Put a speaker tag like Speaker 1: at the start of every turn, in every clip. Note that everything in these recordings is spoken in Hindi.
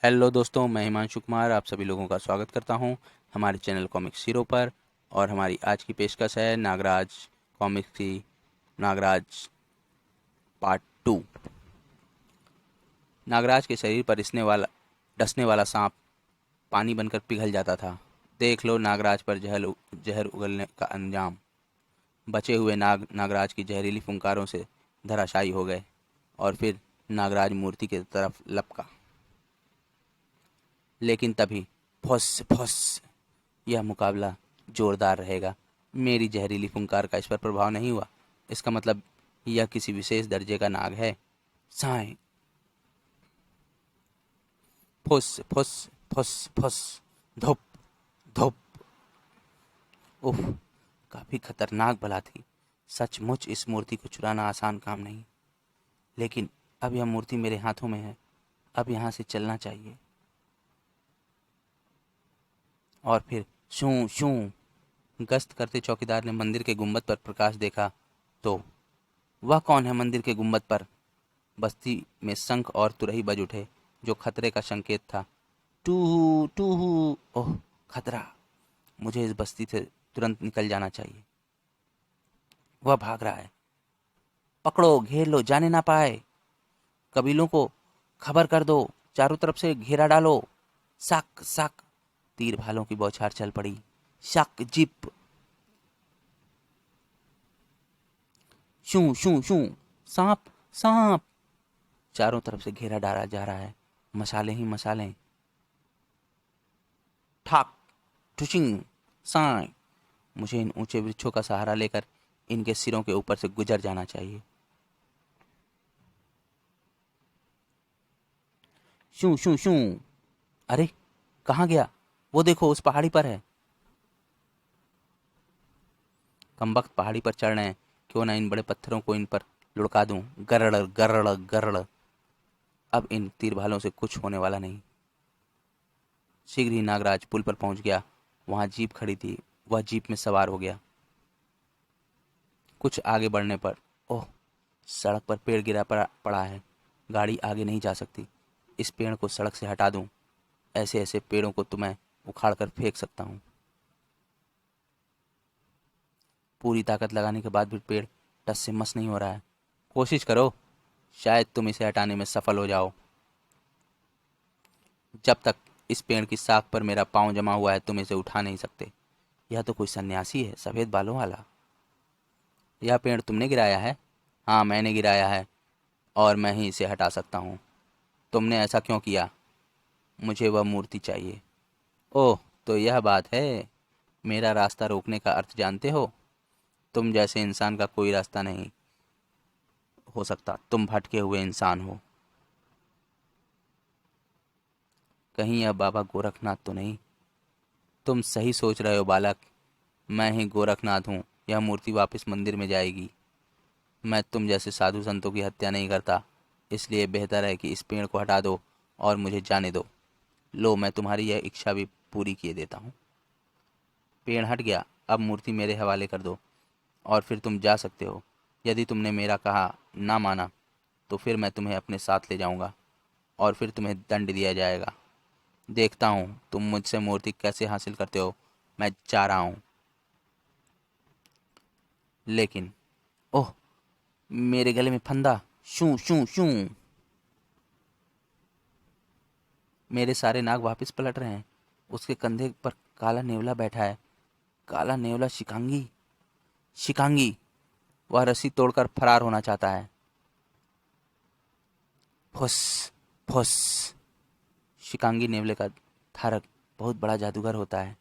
Speaker 1: हेलो दोस्तों, मैं हिमांशु कुमार आप सभी लोगों का स्वागत करता हूं हमारे चैनल कॉमिक्स हीरो पर। और हमारी आज की पेशकश है नागराज कॉमिक्स की नागराज पार्ट 2। नागराज के शरीर पर डसने वाला सांप पानी बनकर पिघल जाता था। देख लो नागराज पर जहर उगलने का अंजाम। बचे हुए नागराज की जहरीली फुंकारों से धराशायी हो गए और फिर नागराज मूर्ति की तरफ लपका। लेकिन तभी फुस फुस, यह मुकाबला जोरदार रहेगा। मेरी जहरीली फुंकार का इस पर प्रभाव नहीं हुआ। इसका मतलब यह किसी विशेष दर्जे का नाग है। साए, फुस फुस फुस फुस, धुप धुप। उफ, काफी खतरनाक बला थी। सचमुच इस मूर्ति को चुराना आसान काम नहीं। लेकिन अब यह मूर्ति मेरे हाथों में है। अब यहाँ से चलना चाहिए। और फिर शू शू, गश्त करते चौकीदार ने मंदिर के गुंबद पर प्रकाश देखा तो वह कौन है मंदिर के गुंबद पर? बस्ती में शंख और तुरही बज उठे, जो खतरे का संकेत था। टूहू टूहू, ओह खतरा! मुझे इस बस्ती से तुरंत निकल जाना चाहिए। वह भाग रहा है। पकड़ो, घेर लो, जाने ना पाए। कबीलों को खबर कर दो, चारों तरफ से घेरा डालो। सक सक, तीर भालों की बौछार चल पड़ी। शक जिप, शू शू शू, सांप सांप। चारों तरफ से घेरा डाला जा रहा है। मसाले ही मसाले। ठाक ठुचिंग साई। मुझे इन ऊंचे वृक्षों का सहारा लेकर इनके सिरों के ऊपर से गुजर जाना चाहिए। शू शू शू। अरे, कहाँ गया? वो देखो, उस पहाड़ी पर है। कमबख्त पहाड़ी पर चढ़ रहे हैं। क्यों ना इन बड़े पत्थरों को इन पर लुढ़का दूं। गरड़ गरड़ गरड़। अब इन तीर भालों से कुछ होने वाला नहीं। शीघ्र ही नागराज पुल पर पहुंच गया। वहां जीप खड़ी थी। वह जीप में सवार हो गया। कुछ आगे बढ़ने पर, ओह, सड़क पर पेड़ पड़ा है। गाड़ी आगे नहीं जा सकती। इस पेड़ को सड़क से हटा दूं। ऐसे ऐसे पेड़ों को तो मैं उखाड़ कर फेंक सकता हूँ। पूरी ताकत लगाने के बाद भी पेड़ टस से मस नहीं हो रहा है। कोशिश करो, शायद तुम इसे हटाने में सफल हो जाओ। जब तक इस पेड़ की साख पर मेरा पाँव जमा हुआ है तुम इसे उठा नहीं सकते। यह तो कोई सन्यासी है, सफेद बालों वाला। यह पेड़ तुमने गिराया है? हाँ, मैंने गिराया है और मैं ही इसे हटा सकता हूँ। तुमने ऐसा क्यों किया? मुझे वह मूर्ति चाहिए। ओह, तो यह बात है। मेरा रास्ता रोकने का अर्थ जानते हो? तुम जैसे इंसान का कोई रास्ता नहीं हो सकता। तुम भटके हुए इंसान हो। कहीं यह बाबा गोरखनाथ तो नहीं? तुम सही सोच रहे हो बालक। मैं ही गोरखनाथ हूँ। यह मूर्ति वापस मंदिर में जाएगी। मैं तुम जैसे साधु संतों की हत्या नहीं करता। इसलिए बेहतर है कि इस पेड़ को हटा दो और मुझे जाने दो। लो, मैं तुम्हारी यह इच्छा भी पूरी किए देता हूँ। पेड़ हट गया। अब मूर्ति मेरे हवाले कर दो और फिर तुम जा सकते हो। यदि तुमने मेरा कहा ना माना तो फिर मैं तुम्हें अपने साथ ले जाऊंगा और फिर तुम्हें दंड दिया जाएगा। देखता हूँ तुम मुझसे मूर्ति कैसे हासिल करते हो। मैं जा रहा हूँ। लेकिन ओह, मेरे गले में फंदा। शू शू शू। मेरे सारे नाग वापस पलट रहे हैं। उसके कंधे पर काला नेवला बैठा है। काला नेवला शिकांगी। शिकांगी, वह रस्सी तोड़कर फरार होना चाहता है। फुस फुस। शिकांगी नेवले का धारक बहुत बड़ा जादूगर होता है।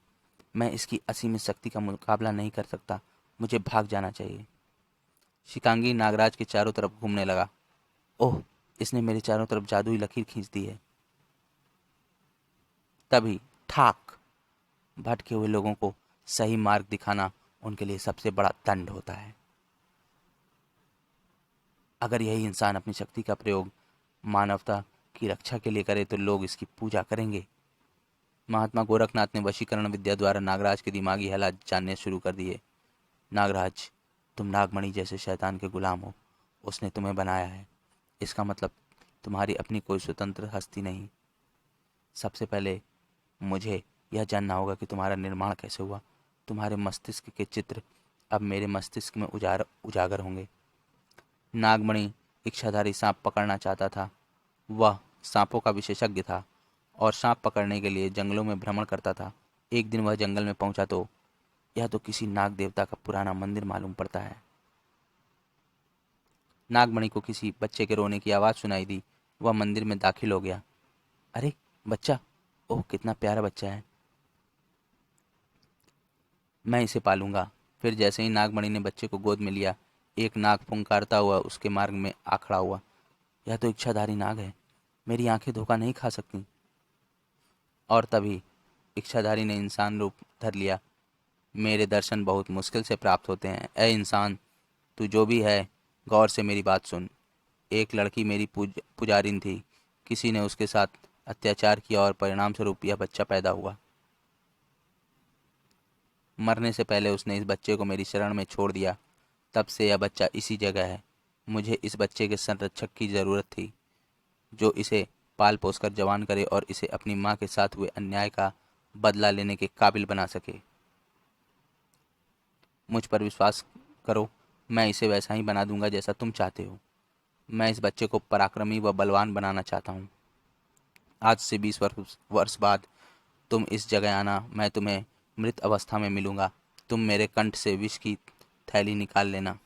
Speaker 1: मैं इसकी असीमित शक्ति का मुकाबला नहीं कर सकता। मुझे भाग जाना चाहिए। शिकांगी नागराज के चारों तरफ घूमने लगा। ओह, इसने मेरे चारों तरफ जादुई लकीर खींच दी है। तभी ठाक, भटके हुए लोगों को सही मार्ग दिखाना उनके लिए सबसे बड़ा दंड होता है। अगर यही इंसान अपनी शक्ति का प्रयोग मानवता की रक्षा के लिए करे तो लोग इसकी पूजा करेंगे। महात्मा गोरखनाथ ने वशीकरण विद्या द्वारा नागराज के दिमागी हालात जानने शुरू कर दिए। नागराज, तुम नागमणि जैसे शैतान के गुलाम हो। उसने तुम्हें बनाया है। इसका मतलब तुम्हारी अपनी कोई स्वतंत्र हस्ती नहीं। सबसे पहले मुझे यह जानना होगा कि तुम्हारा निर्माण कैसे हुआ। तुम्हारे मस्तिष्क के चित्र अब मेरे मस्तिष्क में उजागर होंगे। नागमणि इच्छाधारी सांप पकड़ना चाहता था। वह सांपों का विशेषज्ञ था और सांप पकड़ने के लिए जंगलों में भ्रमण करता था। एक दिन वह जंगल में पहुंचा तो यह तो किसी नाग देवता का पुराना मंदिर मालूम पड़ता है। नागमणि को किसी बच्चे के रोने की आवाज़ सुनाई दी। वह मंदिर में दाखिल हो गया। अरे बच्चा, ओह कितना प्यारा बच्चा है, मैं इसे पालूंगा। फिर जैसे ही नागमणि ने बच्चे को गोद में लिया, एक नाग फुंकारता हुआ उसके मार्ग में आ खड़ा हुआ। यह तो इच्छाधारी नाग है, मेरी आंखें धोखा नहीं खा सकती। और तभी इच्छाधारी ने इंसान रूप धर लिया। मेरे दर्शन बहुत मुश्किल से प्राप्त होते हैं। ए इंसान, तू जो भी है, गौर से मेरी बात सुन। एक लड़की मेरी पुजारिन थी। किसी ने उसके साथ अत्याचार किया और परिणाम स्वरूप यह बच्चा पैदा हुआ। मरने से पहले उसने इस बच्चे को मेरी शरण में छोड़ दिया। तब से यह बच्चा इसी जगह है। मुझे इस बच्चे के संरक्षक की ज़रूरत थी, जो इसे पाल पोस कर जवान करे और इसे अपनी माँ के साथ हुए अन्याय का बदला लेने के काबिल बना सके। मुझ पर विश्वास करो, मैं इसे वैसा ही बना दूंगा जैसा तुम चाहते हो। मैं इस बच्चे को पराक्रमी व बलवान बनाना चाहता हूँ। आज से 20 वर्ष बाद तुम इस जगह आना, मैं तुम्हें मृत अवस्था में मिलूंगा। तुम मेरे कंठ से विष की थैली निकाल लेना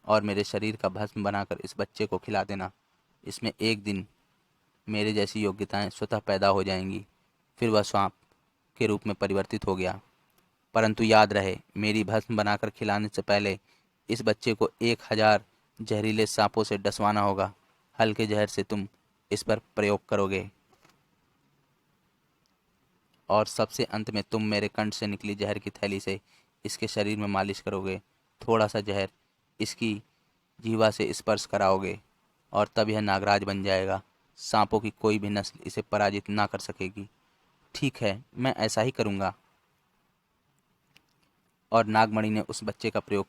Speaker 1: और मेरे शरीर का भस्म बनाकर इस बच्चे को खिला देना। इसमें एक दिन मेरे जैसी योग्यताएं स्वतः पैदा हो जाएंगी। फिर वह सांप के रूप में परिवर्तित हो गया। परंतु याद रहे, मेरी भस्म बनाकर खिलाने से पहले इस बच्चे को 1000 जहरीले सांपों से डसवाना होगा। हल्के जहर से तुम इस पर प्रयोग करोगे और सबसे अंत में तुम मेरे कंठ से निकली जहर की थैली से इसके शरीर में मालिश करोगे। थोड़ा सा जहर इसकी जीवा से स्पर्श कराओगे और तब यह नागराज बन जाएगा। सांपों की कोई भी नस्ल इसे पराजित ना कर सकेगी। ठीक है, मैं ऐसा ही करूँगा। और नागमणि ने उस बच्चे का प्रयोग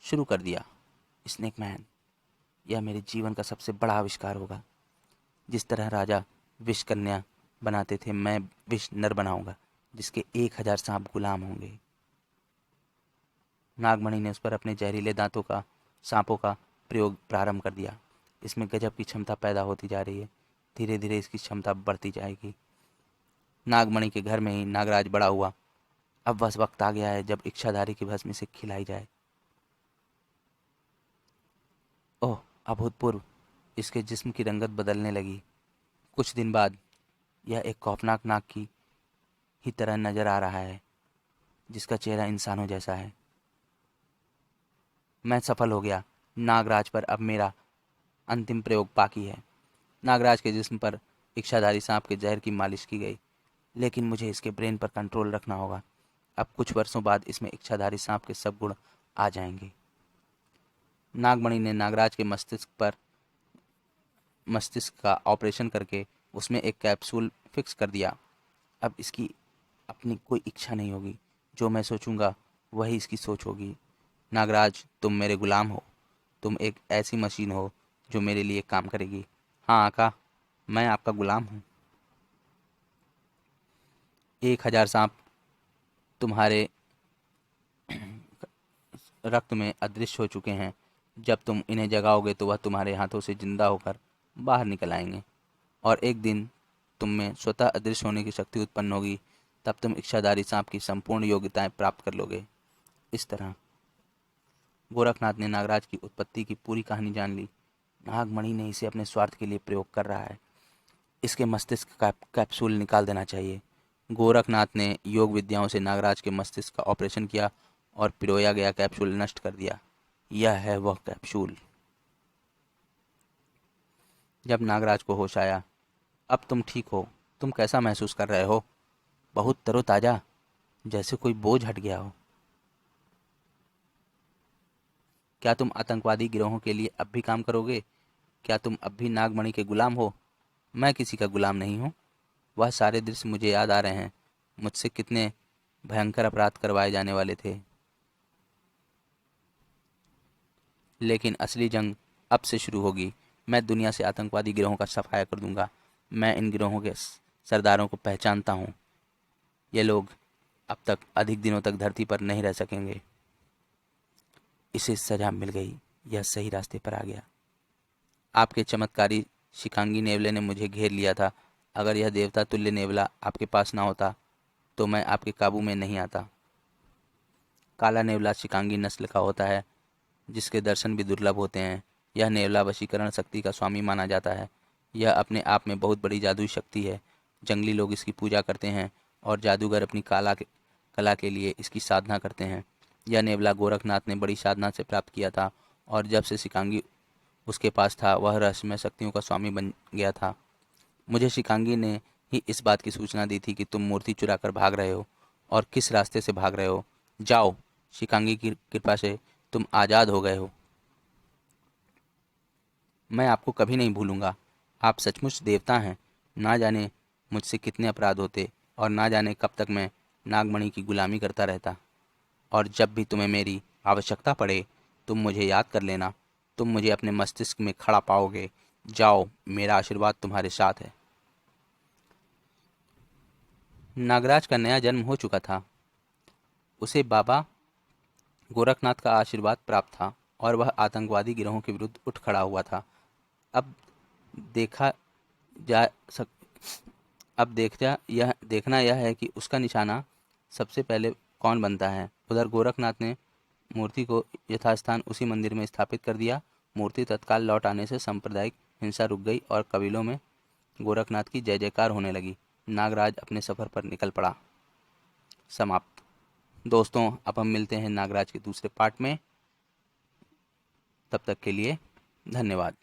Speaker 1: शुरू कर दिया। स्नेक मैन, यह मेरे जीवन का सबसे बड़ा आविष्कार होगा। जिस तरह राजा विष कन्या बनाते थे, मैं विष नर बनाऊंगा जिसके 1000 सांप गुलाम होंगे। नागमणि ने उस पर अपने जहरीले दांतों का सांपों का प्रयोग प्रारंभ कर दिया। इसमें गजब की क्षमता पैदा होती जा रही है। धीरे धीरे इसकी क्षमता बढ़ती जाएगी। नागमणि के घर में ही नागराज बड़ा हुआ। अब बस वक्त आ गया है जब इच्छाधारी की भस्म इसे खिलाई जाए। ओह अभूतपूर्व, इसके जिस्म की रंगत बदलने लगी। कुछ दिन बाद यह एक खौफनाक नाग की ही तरह नजर आ रहा है, जिसका चेहरा इंसानों जैसा है। मैं सफल हो गया। नागराज पर अब मेरा अंतिम प्रयोग बाकी है। नागराज के जिस्म पर इच्छाधारी सांप के जहर की मालिश की गई, लेकिन मुझे इसके ब्रेन पर कंट्रोल रखना होगा। अब कुछ वर्षों बाद इसमें इच्छाधारी सांप के सब गुण आ जाएंगे। नागमणि ने नागराज के मस्तिष्क का ऑपरेशन करके उसमें एक कैप्सूल फिक्स कर दिया। अब इसकी अपनी कोई इच्छा नहीं होगी। जो मैं सोचूंगा वही इसकी सोच होगी। नागराज, तुम मेरे गुलाम हो। तुम एक ऐसी मशीन हो जो मेरे लिए काम करेगी। हाँ आका, मैं आपका गुलाम हूँ। 1000 सांप तुम्हारे रक्त में अदृश्य हो चुके हैं। जब तुम इन्हें जगाओगे तो वह तुम्हारे हाथों से जिंदा होकर बाहर निकल आएंगे और एक दिन तुम में स्वतः अदृश्य होने की शक्ति उत्पन्न होगी। तब तुम इच्छाधारी सांप की संपूर्ण योग्यताएं प्राप्त कर लोगे। इस तरह गोरखनाथ ने नागराज की उत्पत्ति की पूरी कहानी जान ली। नागमणि ने इसे अपने स्वार्थ के लिए प्रयोग कर रहा है। इसके मस्तिष्क का कैप्सूल निकाल देना चाहिए। गोरखनाथ ने योग विद्याओं से नागराज के मस्तिष्क का ऑपरेशन किया और पिरोया गया कैप्सूल नष्ट कर दिया। यह है वह कैप्सूल। जब नागराज को होश आया, अब तुम ठीक हो। तुम कैसा महसूस कर रहे हो? बहुत तरोताजा, जैसे कोई बोझ हट गया हो। क्या तुम आतंकवादी गिरोहों के लिए अब भी काम करोगे? क्या तुम अब भी नागमणि के गुलाम हो? मैं किसी का गुलाम नहीं हूँ। वह सारे दृश्य मुझे याद आ रहे हैं। मुझसे कितने भयंकर अपराध करवाए जाने वाले थे। लेकिन असली जंग अब से शुरू होगी। मैं दुनिया से आतंकवादी गिरोहों का सफाया कर दूंगा। मैं इन गिरोहों के सरदारों को पहचानता हूँ। ये लोग अब तक अधिक दिनों तक धरती पर नहीं रह सकेंगे। इसे सजा मिल गई, यह सही रास्ते पर आ गया। आपके चमत्कारी शिकांगी नेवले ने मुझे घेर लिया था। अगर यह देवता तुल्य नेवला आपके पास ना होता तो मैं आपके काबू में नहीं आता। काला नेवला शिकांगी नस्ल का होता है, जिसके दर्शन भी दुर्लभ होते हैं। यह नेवला वशीकरण शक्ति का स्वामी माना जाता है। यह अपने आप में बहुत बड़ी जादुई शक्ति है। जंगली लोग इसकी पूजा करते हैं और जादूगर अपनी कला के लिए इसकी साधना करते हैं। यह नेवला गोरखनाथ ने बड़ी साधना से प्राप्त किया था, और जब से शिकांगी उसके पास था वह रहस्यमय शक्तियों का स्वामी बन गया था। मुझे शिकांगी ने ही इस बात की सूचना दी थी कि तुम मूर्ति चुरा कर भाग रहे हो, और किस रास्ते से भाग रहे हो। जाओ, शिकांगी की कृपा से तुम आज़ाद हो गए हो। मैं आपको कभी नहीं भूलूंगा। आप सचमुच देवता हैं। ना जाने मुझसे कितने अपराध होते, और ना जाने कब तक मैं नागमणि की गुलामी करता रहता। और जब भी तुम्हें मेरी आवश्यकता पड़े, तुम मुझे याद कर लेना। तुम मुझे अपने मस्तिष्क में खड़ा पाओगे। जाओ, मेरा आशीर्वाद तुम्हारे साथ है। नागराज का नया जन्म हो चुका था। उसे बाबा गोरखनाथ का आशीर्वाद प्राप्त था, और वह आतंकवादी गिरोहों के विरुद्ध उठ खड़ा हुआ था। अब देखा जा सक अब देखना यह है कि उसका निशाना सबसे पहले कौन बनता है। उधर गोरखनाथ ने मूर्ति को यथास्थान उसी मंदिर में स्थापित कर दिया। मूर्ति तत्काल लौट आने से सांप्रदायिक हिंसा रुक गई और कबीलों में गोरखनाथ की जय जयकार होने लगी। नागराज अपने सफर पर निकल पड़ा। समाप्त। दोस्तों, अब हम मिलते हैं नागराज के दूसरे पार्ट में। तब तक के लिए धन्यवाद।